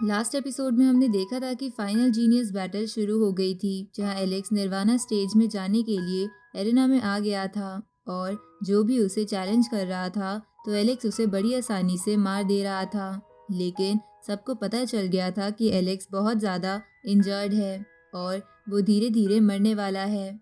Last episode में हमने देखा था कि फाइनल जीनियस बैटल शुरू हो गई थी, जहां एलेक्स निर्वाणा स्टेज में जाने के लिए एरेना में आ गया था। और जो भी उसे चैलेंज कर रहा था तो एलेक्स उसे बड़ी आसानी से मार दे रहा था। लेकिन सबको पता चल गया था कि एलेक्स बहुत ज़्यादा इंजर्ड है और वो धीरे धीरे मरने वाला है।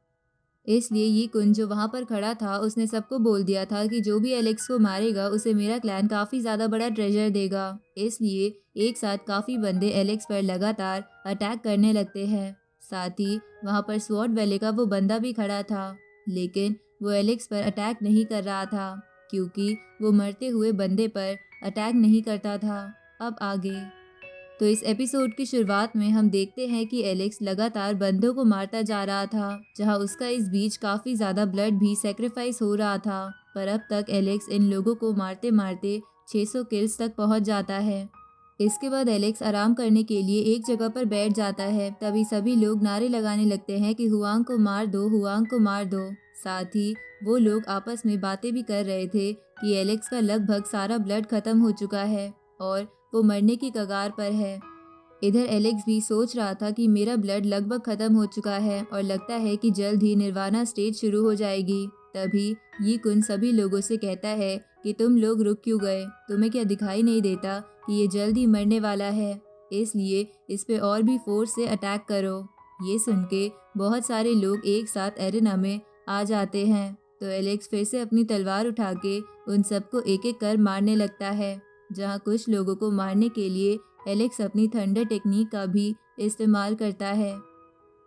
इसलिए ये कुन जो वहां पर खड़ा था उसने सबको बोल दिया था कि जो भी एलेक्स को मारेगा उसे मेरा क्लैन काफी ज्यादा बड़ा ट्रेजर देगा। इसलिए एक साथ काफी बंदे एलेक्स पर लगातार अटैक करने लगते हैं। साथ ही वहां पर स्वॉर्ड वैले का वो बंदा भी खड़ा था, लेकिन वो एलेक्स पर अटैक नहीं कर रहा था क्योंकि वो मरते हुए बंदे पर अटैक नहीं करता था। अब आगे तो इस एपिसोड की शुरुआत में हम देखते हैं कि एलेक्स लगातार बंदों को मारता जा रहा था, जहां उसका इस बीच काफी ज्यादा ब्लड भी सेक्रीफाइस हो रहा था। पर अब तक एलेक्स इन लोगों को मारते मारते 600 किल्स तक पहुंच जाता है। इसके बाद एलेक्स आराम करने के लिए एक जगह पर बैठ जाता है। तभी सभी लोग नारे लगाने लगते हैं कि हुआंग को मार दो, हुआंग को मार दो। साथ ही वो लोग आपस में बातें भी कर रहे थे कि एलेक्स का लगभग सारा ब्लड खत्म हो चुका है और वो मरने की कगार पर है। इधर एलेक्स भी सोच रहा था कि मेरा ब्लड लगभग खत्म हो चुका है और लगता है कि जल्द ही निर्वाणा स्टेज शुरू हो जाएगी। तभी ये कुन सभी लोगों से कहता है कि तुम लोग रुक क्यों गए, तुम्हें क्या दिखाई नहीं देता कि ये जल्द ही मरने वाला है, इसलिए इस पे और भी फोर्स से अटैक करो। ये सुन के बहुत सारे लोग एक साथ एरेना में आ जाते हैं। तो एलेक्स फिर से अपनी तलवार उठा के उन सबको एक एक कर मारने लगता है। जहाँ कुछ लोगों को मारने के लिए एलेक्स अपनी थंडर टेक्निक का भी इस्तेमाल करता है,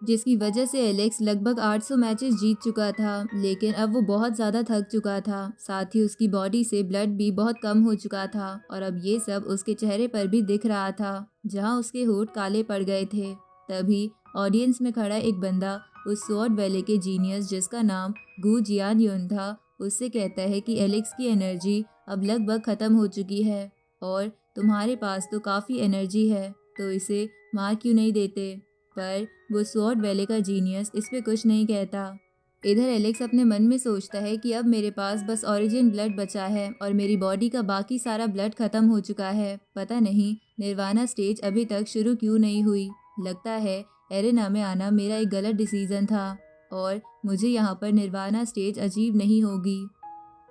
जिसकी वजह से एलेक्स लगभग 800 मैचेस जीत चुका था। लेकिन अब वो बहुत ज़्यादा थक चुका था, साथ ही उसकी बॉडी से ब्लड भी बहुत कम हो चुका था और अब ये सब उसके चेहरे पर भी दिख रहा था, जहाँ उसके होंठ काले पड़ गए थे। तभी ऑडियंस में खड़ा एक बंदा उस स्वॉर्ड वैले के जीनियस, जिसका नाम गू जियान युन था, उससे कहता है कि एलेक्स की एनर्जी अब लगभग ख़त्म हो चुकी है और तुम्हारे पास तो काफ़ी एनर्जी है, तो इसे मार क्यों नहीं देते। पर वो स्वॉर्ड वैले का जीनियस इस पे कुछ नहीं कहता। इधर एलेक्स अपने मन में सोचता है कि अब मेरे पास बस ओरिजिन ब्लड बचा है और मेरी बॉडी का बाकी सारा ब्लड खत्म हो चुका है। पता नहीं निर्वाणा स्टेज अभी तक शुरू क्यों नहीं हुई। लगता है एरेना में आना मेरा एक गलत डिसीजन था और मुझे यहाँ पर निर्वाणा स्टेज अजीब नहीं होगी।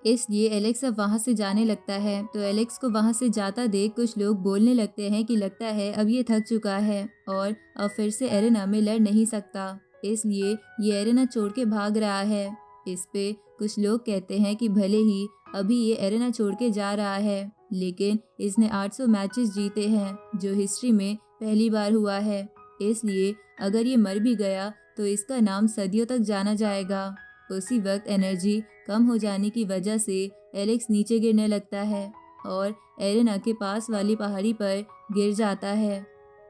इसलिए एलेक्स अब वहाँ से जाने लगता है। तो एलेक्स को वहाँ से जाता देख कुछ लोग बोलने लगते हैं कि लगता है अब ये थक चुका है और अब फिर से एरेना में लड़ नहीं सकता, इसलिए ये एरेना छोड़ के भाग रहा है। इस पे कुछ लोग कहते हैं कि भले ही अभी ये एरेना छोड़ के जा रहा है, लेकिन इसने 800 मैचेस जीते हैं, जो हिस्ट्री में पहली बार हुआ है। इसलिए अगर ये मर भी गया तो इसका नाम सदियों तक जाना जाएगा। उसी वक्त एनर्जी कम हो जाने की वजह से एलेक्स नीचे गिरने लगता है और एरेना के पास वाली पहाड़ी पर गिर जाता है,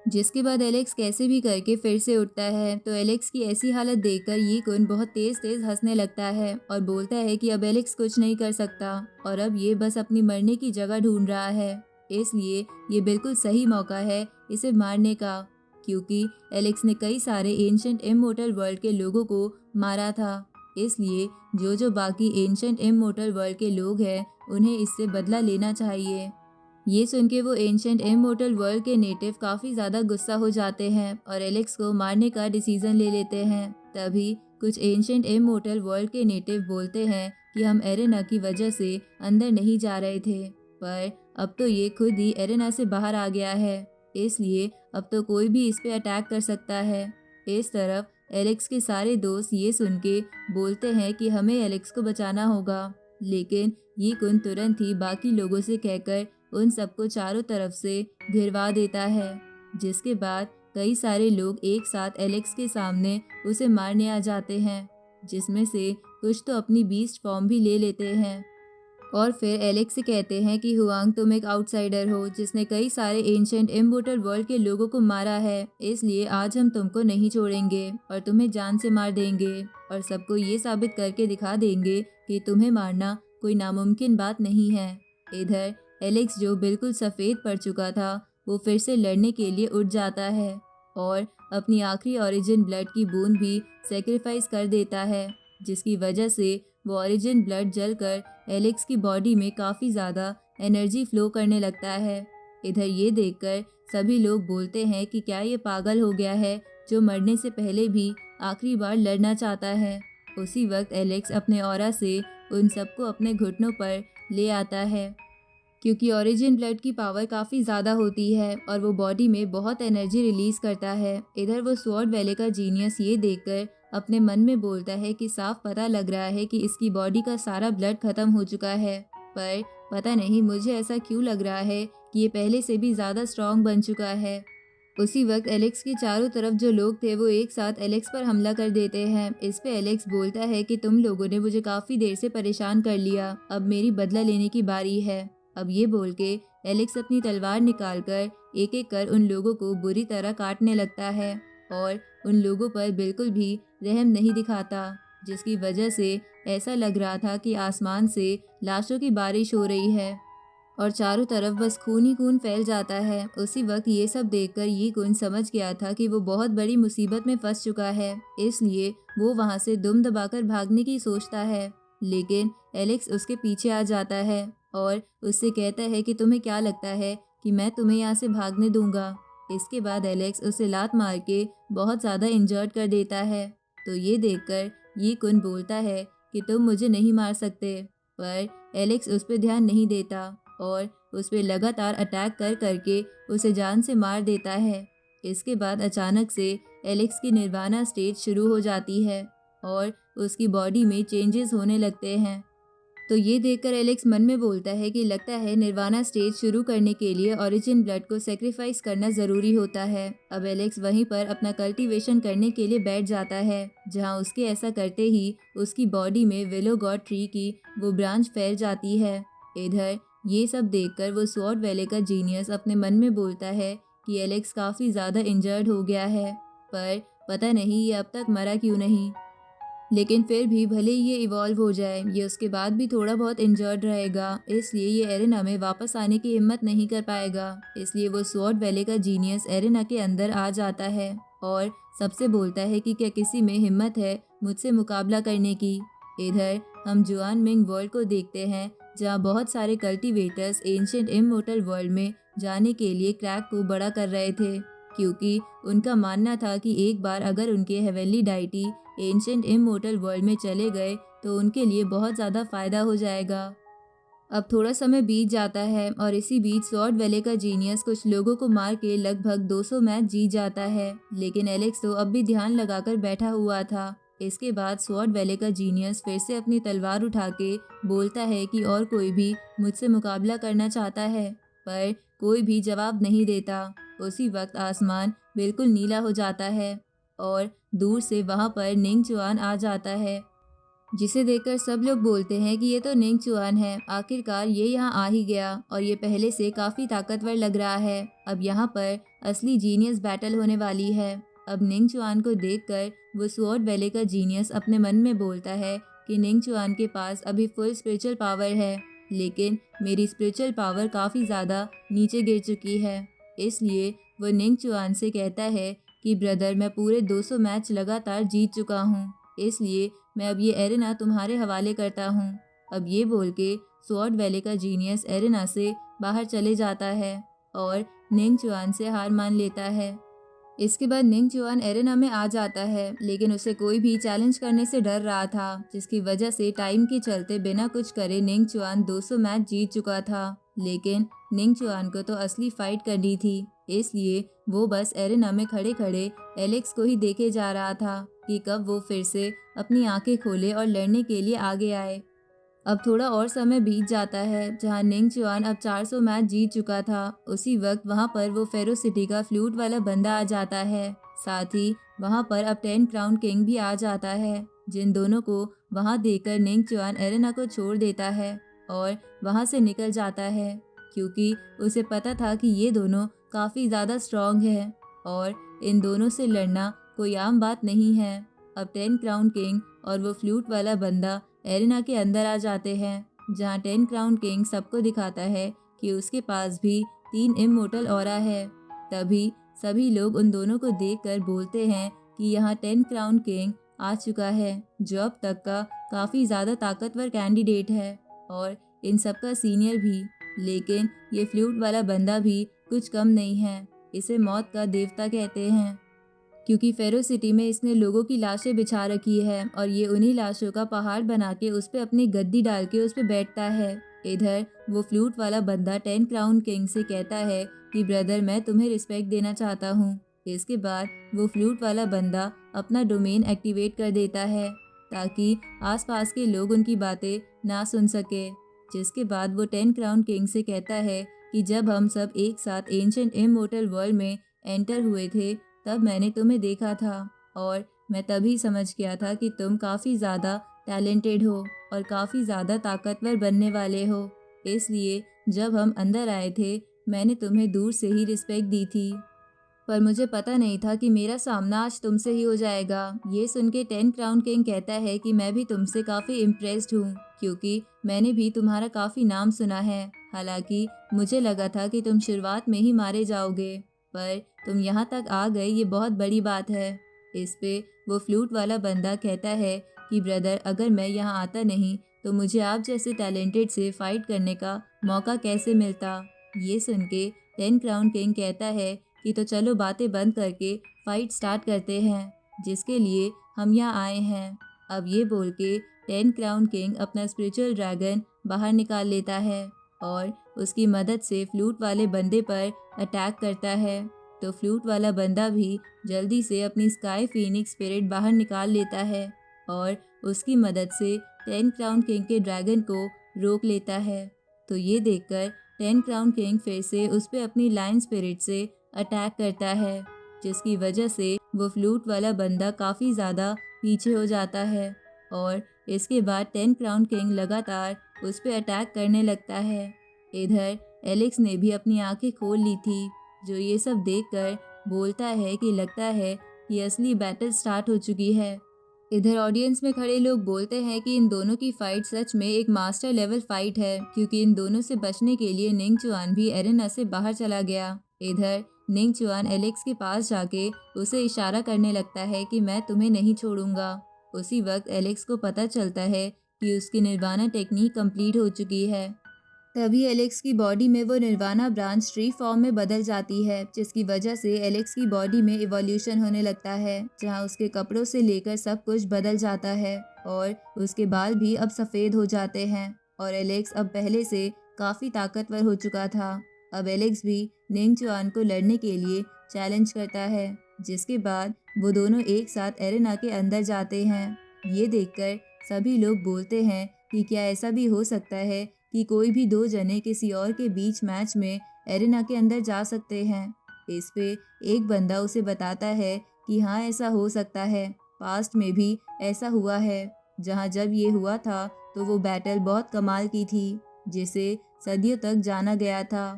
जिसके बाद एलेक्स कैसे भी करके फिर से उठता है। तो एलेक्स की ऐसी हालत देखकर ये कुन बहुत तेज तेज हंसने लगता है और बोलता है कि अब एलेक्स कुछ नहीं कर सकता और अब ये बस अपनी मरने की जगह ढूंढ रहा है। इसलिए ये बिल्कुल सही मौका है इसे मारने का, क्योंकि एलेक्स ने कई सारे एंशंट इमोर्टल वर्ल्ड के लोगों को मारा था। इसलिए जो जो बाकी एंशंट इमोर्टल वर्ल्ड के लोग हैं उन्हें इससे बदला लेना चाहिए। ये सुन के वो एंशंट इमोर्टल वर्ल्ड के नेटिव काफ़ी ज़्यादा गुस्सा हो जाते हैं और एलेक्स को मारने का डिसीजन ले लेते हैं। तभी कुछ एंशंट इमोर्टल वर्ल्ड के नेटिव बोलते हैं कि हम एरेना की वजह से अंदर नहीं जा रहे थे, पर अब तो ये खुद ही एरेना से बाहर आ गया है, इसलिए अब तो कोई भी इस पे अटैक कर सकता है। इस तरफ एलेक्स के सारे दोस्त ये सुन के बोलते हैं कि हमें एलेक्स को बचाना होगा, लेकिन ये कुन तुरंत ही बाकी लोगों से कहकर उन सबको चारों तरफ से घिरवा देता है, जिसके बाद कई सारे लोग एक साथ एलेक्स के सामने उसे मारने आ जाते हैं, जिसमें से कुछ तो अपनी बीस्ट फॉर्म भी ले लेते हैं और फिर एलेक्स से कहते हैं कि हुआंग, तुम एक आउटसाइडर हो जिसने कई सारे एंशंट इमोर्टल वर्ल्ड के लोगों को मारा है, इसलिए आज हम तुमको नहीं छोड़ेंगे और तुम्हें जान से मार देंगे और सबको ये साबित करके दिखा देंगे कि तुम्हें मारना कोई नामुमकिन बात नहीं है। इधर एलेक्स, जो बिल्कुल सफ़ेद पड़ चुका था, वो फिर से लड़ने के लिए उठ जाता है और अपनी आखिरी ओरिजिन ब्लड की बूंद भी सेक्रीफाइस कर देता है, जिसकी वजह से वो ओरिजिन ब्लड जलकर एलेक्स की बॉडी में काफ़ी ज़्यादा एनर्जी फ्लो करने लगता है। इधर ये देखकर सभी लोग बोलते हैं कि क्या ये पागल हो गया है जो मरने से पहले भी आखिरी बार लड़ना चाहता है। उसी वक्त एलेक्स अपने ऑरा से उन सबको अपने घुटनों पर ले आता है, क्योंकि ओरिजिन ब्लड की पावर काफ़ी ज़्यादा होती है और वो बॉडी में बहुत एनर्जी रिलीज़ करता है। इधर वो स्वॉर्ड वैले का जीनियस ये देखकर अपने मन में बोलता है कि साफ पता लग रहा है कि इसकी बॉडी का सारा ब्लड ख़त्म हो चुका है, पर पता नहीं मुझे ऐसा क्यों लग रहा है कि ये पहले से भी ज़्यादा स्ट्रॉन्ग बन चुका है। उसी वक्त एलेक्स के चारों तरफ जो लोग थे वो एक साथ एलेक्स पर हमला कर देते हैं। इस पे एलेक्स बोलता है कि तुम लोगों ने मुझे काफ़ी देर से परेशान कर लिया, अब मेरी बदला लेने की बारी है। अब ये बोल के एलेक्स अपनी तलवार निकालकर एक एक कर उन लोगों को बुरी तरह काटने लगता है और उन लोगों पर बिल्कुल भी रहम नहीं दिखाता, जिसकी वजह से ऐसा लग रहा था कि आसमान से लाशों की बारिश हो रही है और चारों तरफ बस खून ही खून फैल जाता है। उसी वक्त ये सब देखकर ये गुन समझ गया था कि वो बहुत बड़ी मुसीबत में फंस चुका है, इसलिए वो वहाँ से दुम दबाकर भागने की सोचता है। लेकिन एलेक्स उसके पीछे आ जाता है और उससे कहता है कि तुम्हें क्या लगता है कि मैं तुम्हें यहाँ से भागने दूंगा। इसके बाद एलेक्स उसे लात मार के बहुत ज़्यादा इंजर्ड कर देता है। तो ये देखकर ये कुन बोलता है कि तुम मुझे नहीं मार सकते, पर एलेक्स उस पर ध्यान नहीं देता और उस पर लगातार अटैक कर करके उसे जान से मार देता है। इसके बाद अचानक से एलेक्स की निर्वाणा स्टेज शुरू हो जाती है और उसकी बॉडी में चेंजेस होने लगते हैं। तो ये देखकर एलेक्स मन में बोलता है कि लगता है निर्वाणा स्टेज शुरू करने के लिए ओरिजिन ब्लड को सेक्रीफाइस करना ज़रूरी होता है। अब एलेक्स वहीं पर अपना कल्टीवेशन करने के लिए बैठ जाता है, जहां उसके ऐसा करते ही उसकी बॉडी में विलो गॉड ट्री की वो ब्रांच फैल जाती है। इधर ये सब देखकर वो स्वॉर्ड वैले का जीनियस अपने मन में बोलता है कि एलेक्स काफ़ी ज़्यादा इंजर्ड हो गया है, पर पता नहीं ये अब तक मरा क्यों नहीं। लेकिन फिर भी भले ही ये इवॉल्व हो जाए, ये उसके बाद भी थोड़ा बहुत इंजर्ड रहेगा, इसलिए ये एरेना में वापस आने की हिम्मत नहीं कर पाएगा। इसलिए वो स्वॉर्ड वैले का जीनियस एरेना के अंदर आ जाता है और सबसे बोलता है कि क्या किसी में हिम्मत है मुझसे मुकाबला करने की। इधर हम जुआन मिंग वर्ल्ड को देखते हैं, जहाँ बहुत सारे कल्टीवेटर्स एंशिएंट इमोर्टल वर्ल्ड में जाने के लिए क्रैक को बड़ा कर रहे थे, क्योंकि उनका मानना था कि एक बार अगर उनके heavenly deity ancient immortal world में चले गए तो उनके लिए बहुत ज़्यादा फ़ायदा हो जाएगा। अब थोड़ा समय बीत जाता है और इसी बीच स्वॉर्ड वैले का जीनियस कुछ लोगों को मार के लगभग 200 मैच जीत जाता है, लेकिन एलेक्स तो अब भी ध्यान लगाकर बैठा हुआ था। इसके बाद स्वॉर्ड वैले का जीनियस फिर से अपनी तलवार उठा के बोलता है कि और कोई भी मुझसे मुकाबला करना चाहता है, पर कोई भी जवाब नहीं देता। उसी वक्त आसमान बिल्कुल नीला हो जाता है और दूर से वहाँ पर निंग चुआन आ जाता है, जिसे देखकर सब लोग बोलते हैं कि ये तो निंग चुआन है, आखिरकार ये यहाँ आ ही गया और ये पहले से काफ़ी ताकतवर लग रहा है। अब यहाँ पर असली जीनियस बैटल होने वाली है। अब निंग चुआन को देखकर वो स्वॉर्ड वैले का जीनियस अपने मन में बोलता है कि निंग चुआन के पास अभी फुल स्पिरिचुअल पावर है, लेकिन मेरी स्पिरिचुअल पावर काफ़ी ज़्यादा नीचे गिर चुकी है। इसलिए वो निंग चुआन से कहता है कि ब्रदर, मैं पूरे 200 मैच लगातार जीत चुका हूँ, इसलिए मैं अब ये एरेना तुम्हारे हवाले करता हूँ। अब ये बोल के स्वॉर्ड वैले का जीनियस एरेना से बाहर चले जाता है और निंग चुआन से हार मान लेता है। इसके बाद निंग चुआन एरेना में आ जाता है, लेकिन उसे कोई भी चैलेंज करने से डर रहा था, जिसकी वजह से टाइम के चलते बिना कुछ करे निंग चुआन 200 मैच जीत चुका था। लेकिन निंग चुआन को तो असली फाइट करनी थी, इसलिए वो बस एरेना में खड़े खड़े एलेक्स को ही देखे जा रहा था कि कब वो फिर से अपनी आंखें खोले और लड़ने के लिए आगे आए। अब थोड़ा और समय बीत जाता है, जहां निंग चुआन अब 400 मैच जीत चुका था। उसी वक्त वहां पर वो फेरो सिटी का फ्लूट वाला बंदा आ जाता है, साथ ही वहां पर अब 10 क्राउन किंग भी आ जाता है, जिन दोनों को वहां देखकर निंग चुआन एरेना को छोड़ देता है और वहां से निकल जाता है, क्योंकि उसे पता था कि ये दोनों काफ़ी ज़्यादा स्ट्रॉन्ग है और इन दोनों से लड़ना कोई आम बात नहीं है। अब 10 क्राउन किंग और वो फ्लूट वाला बंदा एरेना के अंदर आ जाते हैं, जहां 10 क्राउन किंग सबको दिखाता है कि उसके पास भी 3 इमोर्टल ऑरा है। तभी सभी लोग उन दोनों को देखकर बोलते हैं कि यहाँ 10 क्राउन किंग आ चुका है, जो अब तक का काफ़ी ज़्यादा ताकतवर कैंडिडेट है और इन सबका सीनियर भी। लेकिन ये फ्लूट वाला बंदा भी कुछ कम नहीं है। इसे मौत का देवता कहते हैं क्योंकि फेरो सिटी में इसने लोगों की लाशें बिछा रखी है और ये उन्हीं लाशों का पहाड़ बना के उस पर अपनी गद्दी डाल के उस पर बैठता है। इधर वो फ्लूट वाला बंदा 10 क्राउन किंग से कहता है कि ब्रदर मैं तुम्हें रिस्पेक्ट देना चाहता हूँ। इसके बाद वो फ्लूट वाला बंदा अपना डोमेन एक्टिवेट कर देता है ताकि आसपास के लोग उनकी बातें ना सुन सके। जिसके बाद वो 10 क्राउन किंग से कहता है कि जब हम सब एक साथ एंशिएंट इमॉर्टल वर्ल्ड में एंटर हुए थे तब मैंने तुम्हें देखा था और मैं तभी समझ गया था कि तुम काफ़ी ज़्यादा टैलेंटेड हो और काफ़ी ज़्यादा ताकतवर बनने वाले हो। इसलिए जब हम अंदर आए थे मैंने तुम्हें दूर से ही रिस्पेक्ट दी थी, पर मुझे पता नहीं था कि मेरा सामना आज तुमसे ही हो जाएगा। ये सुन के 10 क्राउन किंग कहता है कि मैं भी तुमसे काफ़ी इम्प्रेस्ड हूँ क्योंकि मैंने भी तुम्हारा काफ़ी नाम सुना है। हालांकि मुझे लगा था कि तुम शुरुआत में ही मारे जाओगे, पर तुम यहाँ तक आ गए, ये बहुत बड़ी बात है। इस पे वो फ्लूट वाला बंदा कहता है कि ब्रदर अगर मैं यहाँ आता नहीं तो मुझे आप जैसे टैलेंटेड से फाइट करने का मौका कैसे मिलता। ये सुन के 10 क्राउन किंग कहता है कि तो चलो बातें बंद करके फाइट स्टार्ट करते हैं जिसके लिए हम यहाँ आए हैं। अब ये बोल के 10 क्राउन किंग अपना स्पिरिचुअल ड्रैगन बाहर निकाल लेता है और उसकी मदद से फ्लूट वाले बंदे पर अटैक करता है। तो फ्लूट वाला बंदा भी जल्दी से अपनी स्काई फीनिक्स स्पिरिट बाहर निकाल लेता है और उसकी मदद से 10 क्राउन किंग के ड्रैगन को रोक लेता है। तो ये देखकर 10 क्राउन किंग फिर से उस पर अपनी लायन स्पिरिट से अटैक करता है जिसकी वजह से वो फ्लूट वाला बंदा काफ़ी ज़्यादा पीछे हो जाता है और इसके बाद 10 क्राउन किंग लगातार उस पर अटैक करने लगता है। इधर एलेक्स ने भी अपनी आंखें खोल ली थी, जो ये सब देखकर बोलता है कि लगता है कि असली बैटल स्टार्ट हो चुकी है। इधर ऑडियंस में खड़े लोग बोलते हैं कि इन दोनों की फाइट सच में एक मास्टर लेवल फाइट है क्योंकि इन दोनों से बचने के लिए निंग चुआन भी एरेना से बाहर चला गया। इधर निंग चुआन एलेक्स के पास जाके उसे इशारा करने लगता है कि मैं तुम्हें नहीं छोड़ूंगा। उसी वक्त एलेक्स को पता चलता है कि उसकी निर्वाणा टेक्निक कंप्लीट हो चुकी है। तभी एलेक्स की बॉडी में वो निर्वाणा ब्रांच ट्री फॉर्म में बदल जाती है जिसकी वजह से एलेक्स की बॉडी में इवोल्यूशन होने लगता है जहां उसके कपड़ों से लेकर सब कुछ बदल जाता है और उसके बाल भी अब सफ़ेद हो जाते हैं और एलेक्स अब पहले से काफ़ी ताकतवर हो चुका था। अब एलेक्स भी निंग चुआन को लड़ने के लिए चैलेंज करता है जिसके बाद वो दोनों एक साथ एरेना के अंदर जाते हैं। ये देखकर सभी लोग बोलते हैं कि क्या ऐसा भी हो सकता है कि कोई भी दो जने किसी और के बीच मैच में एरेना के अंदर जा सकते हैं। इस पे एक बंदा उसे बताता है कि हाँ ऐसा हो सकता है, पास्ट में भी ऐसा हुआ है जहाँ जब ये हुआ था तो वो बैटल बहुत कमाल की थी जिसे सदियों तक जाना गया था।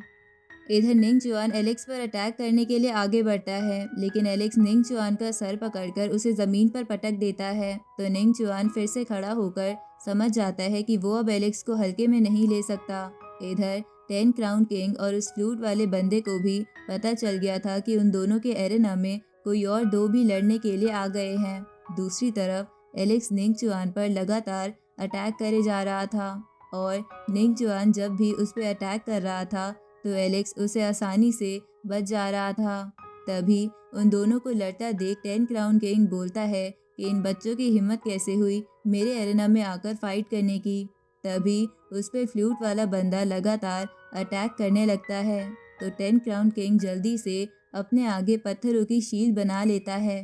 इधर निंग चुआन एलेक्स पर अटैक करने के लिए आगे बढ़ता है लेकिन एलेक्स निंग चुआन का सर पकड़कर उसे ज़मीन पर पटक देता है। तो निंग चुआन फिर से खड़ा होकर समझ जाता है कि वो अब एलेक्स को हल्के में नहीं ले सकता। इधर 10 क्राउन किंग और उस फ्लूट वाले बंदे को भी पता चल गया था कि उन दोनों के एरेना में कोई और दो भी लड़ने के लिए आ गए हैं। दूसरी तरफ एलेक्स निंग चुआन पर लगातार अटैक करे जा रहा था और निंग चुआन जब भी उस पर अटैक कर रहा था तो एलेक्स उसे आसानी से बच जा रहा था। तभी उन दोनों को लड़ता देख 10 क्राउन किंग बोलता है कि इन बच्चों की हिम्मत कैसे हुई मेरे एरेना में आकर फाइट करने की। तभी उस पर फ्लूट वाला बंदा लगातार अटैक करने लगता है। तो 10 क्राउन किंग जल्दी से अपने आगे पत्थरों की शील्ड बना लेता है।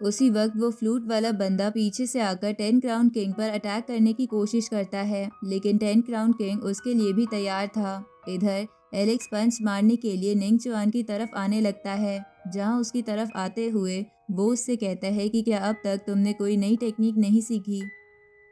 उसी वक्त वो फ्लूट वाला बंदा पीछे से आकर 10 क्राउन किंग पर अटैक करने की कोशिश करता है लेकिन 10 क्राउन किंग उसके लिए भी तैयार था। इधर एलेक्स पंच मारने के लिए निंग चुआन की तरफ आने लगता है जहां उसकी तरफ आते हुए वो उससे कहता है कि क्या अब तक तुमने कोई नई टेक्निक नहीं सीखी,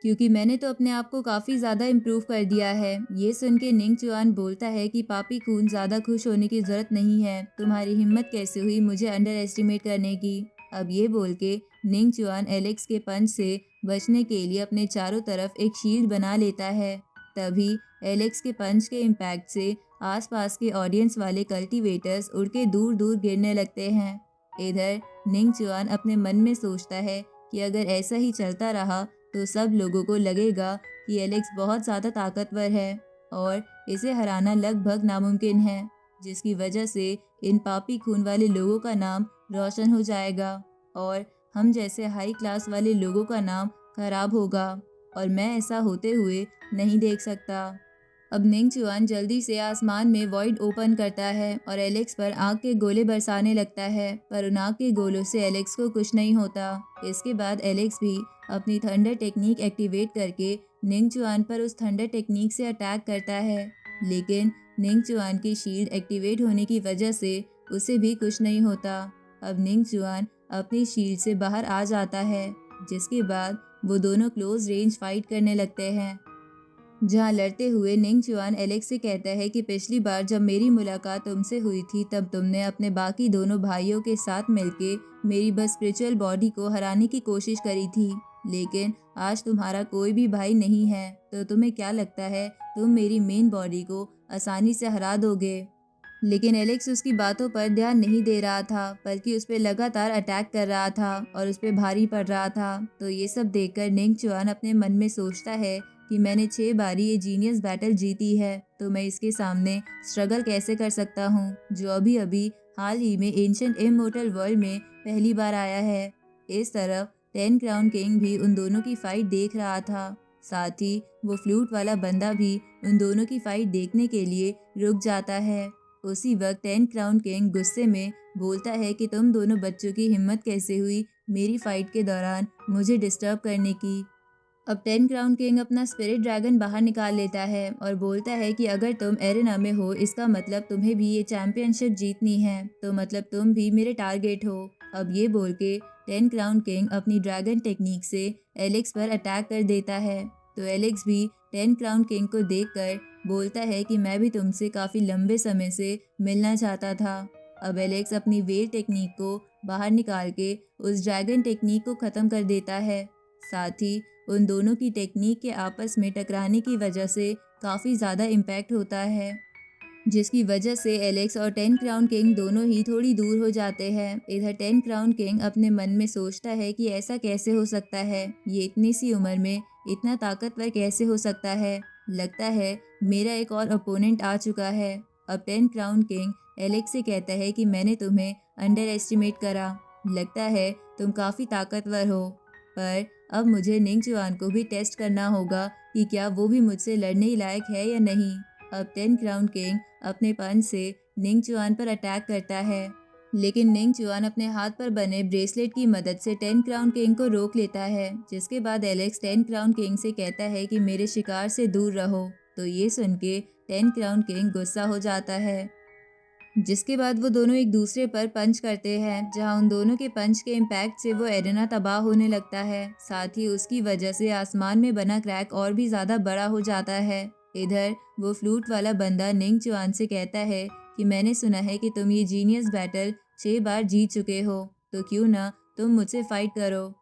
क्योंकि मैंने तो अपने आप को काफ़ी ज़्यादा इम्प्रूव कर दिया है। ये सुन के निंग चुआन बोलता है कि पापी खून ज़्यादा खुश होने की ज़रूरत नहीं है, तुम्हारी हिम्मत कैसे हुई मुझे अंडर एस्टिमेट करने की। अब ये बोल के निंग चुआन एलेक्स के पंच से बचने के लिए अपने चारों तरफ एक शील्ड बना लेता है। तभी एलेक्स के पंच के इम्पैक्ट से आसपास के ऑडियंस वाले कल्टीवेटर्स उड़ के दूर दूर गिरने लगते हैं। इधर निंग चुआन अपने मन में सोचता है कि अगर ऐसा ही चलता रहा तो सब लोगों को लगेगा कि एलेक्स बहुत ज़्यादा ताकतवर है और इसे हराना लगभग नामुमकिन है, जिसकी वजह से इन पापी खून वाले लोगों का नाम रोशन हो जाएगा और हम जैसे हाई क्लास वाले लोगों का नाम खराब होगा और मैं ऐसा होते हुए नहीं देख सकता। अब निंग चुआन जल्दी से आसमान में वॉइड ओपन करता है और एलेक्स पर आग के गोले बरसाने लगता है, पर उन आग के गोलों से एलेक्स को कुछ नहीं होता। इसके बाद एलेक्स भी अपनी थंडर टेक्निक एक्टिवेट करके निंग चुआन पर उस थंडर टेक्निक से अटैक करता है, लेकिन निंग चुआन की शील्ड एक्टिवेट होने की वजह से उसे भी कुछ नहीं होता। अब निंग चुआन अपनी शील्ड से बाहर आ जाता है, जिसके बाद वो दोनों क्लोज रेंज फाइट करने लगते हैं, जहाँ लड़ते हुए निंग चुआन एलेक्स से कहता है कि पिछली बार जब मेरी मुलाकात तुमसे हुई थी तब तुमने अपने बाकी दोनों भाइयों के साथ मिलके मेरी बस स्पिरिचुअल बॉडी को हराने की कोशिश करी थी, लेकिन आज तुम्हारा कोई भी भाई नहीं है, तो तुम्हें क्या लगता है तुम मेरी मेन बॉडी को आसानी से हरा दोगे? लेकिन एलेक्स उसकी बातों पर ध्यान नहीं दे रहा था, बल्कि उस पर लगातार अटैक कर रहा था और उस पर भारी पड़ रहा था। तो ये सब देखकर निंग चुआन अपने मन में सोचता है कि मैंने 6 बारी ये जीनियस बैटल जीती है, तो मैं इसके सामने स्ट्रगल कैसे कर सकता हूँ, जो अभी अभी हाल ही में एंशिएंट इमॉर्टल वर्ल्ड में पहली बार आया है। इस तरफ 10 क्राउन किंग भी उन दोनों की फाइट देख रहा था। साथ ही वो फ्लूट वाला बंदा भी उन दोनों की फाइट देखने के लिए रुक जाता है। उसी वक्त 10 क्राउन किंग गुस्से में बोलता है कि तुम दोनों बच्चों की हिम्मत कैसे हुई मेरी फाइट के दौरान मुझे डिस्टर्ब करने की। अब 10 क्राउन किंग अपना स्पिरिट ड्रैगन बाहर निकाल लेता है और बोलता है कि अगर तुम एरेना में हो इसका मतलब तुम्हें भी ये चैंपियनशिप जीतनी है, तो मतलब तुम भी मेरे टारगेट हो। अब ये बोल के 10 क्राउन किंग अपनी ड्रैगन टेक्निक से एलेक्स पर अटैक कर देता है। तो एलेक्स भी 10 क्राउन किंग को देखकर बोलता है कि मैं भी तुमसे काफ़ी लंबे समय से मिलना चाहता था। अब एलेक्स अपनी वेल टेक्निक को बाहर निकाल के उस ड्रैगन टेक्निक को ख़त्म कर देता है। साथ ही उन दोनों की टेक्निक के आपस में टकराने की वजह से काफ़ी ज़्यादा इम्पैक्ट होता है, जिसकी वजह से एलेक्स और 10 क्राउन किंग दोनों ही थोड़ी दूर हो जाते हैं। इधर 10 क्राउन किंग अपने मन में सोचता है कि ऐसा कैसे हो सकता है, ये इतनी सी उम्र में इतना ताकतवर कैसे हो सकता है, लगता है मेरा एक और ओपोनेंट आ चुका है। अब 10 क्राउन किंग एलेक्स से कहता है कि मैंने तुम्हें अंडर एस्टिमेट करा, लगता है तुम काफ़ी ताकतवर हो, पर अब मुझे निंग चुआन को भी टेस्ट करना होगा कि क्या वो भी मुझसे लड़ने लायक है या नहीं। अब 10 क्राउन किंग अपने पंच से निंग चुआन पर अटैक करता है, लेकिन निंग चुआन अपने हाथ पर बने ब्रेसलेट की मदद से 10 क्राउन किंग को रोक लेता है, जिसके बाद एलेक्स 10 क्राउन किंग से कहता है कि मेरे शिकार से दूर रहो। तो ये सुन के 10 क्राउन किंग गुस्सा हो जाता है, जिसके बाद वो दोनों एक दूसरे पर पंच करते हैं, जहां उन दोनों के पंच के इम्पैक्ट से वो एरेना तबाह होने लगता है। साथ ही उसकी वजह से आसमान में बना क्रैक और भी ज़्यादा बड़ा हो जाता है। इधर वो फ्लूट वाला बंदा निंग चुआन से कहता है कि मैंने सुना है कि तुम ये जीनियस बैटल 6 बार जीत चुके हो, तो क्यों ना तुम मुझसे फाइट करो।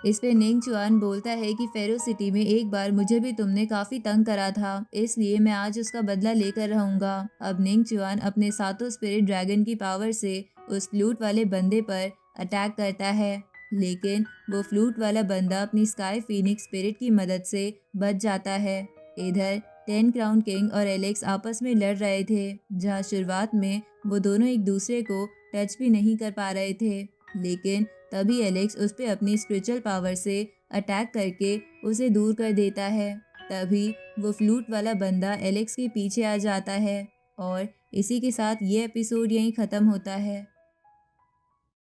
इस पे निंग चुआन बोलता है कि फेरो सिटी में एक बार मुझे भी तुमने काफ़ी तंग करा था, इसलिए मैं आज उसका बदला लेकर रहूँगा। अब निंग चुआन अपने सातों स्पिरिट ड्रैगन की पावर से उस फ्लूट वाले बंदे पर अटैक करता है, लेकिन वो फ्लूट वाला बंदा अपनी स्काई फीनिक्स स्पिरिट की मदद से बच जाता है। इधर 10 क्राउन किंग और एलेक्स आपस में लड़ रहे थे, जहाँ शुरुआत में वो दोनों एक दूसरे को टच भी नहीं कर पा रहे थे, लेकिन तभी एलेक्स उस पर अपनी स्पिरिचुअल पावर से अटैक करके उसे दूर कर देता है। तभी वो फ्लूट वाला बंदा एलेक्स के पीछे आ जाता है और इसी के साथ ये एपिसोड यहीं ख़त्म होता है।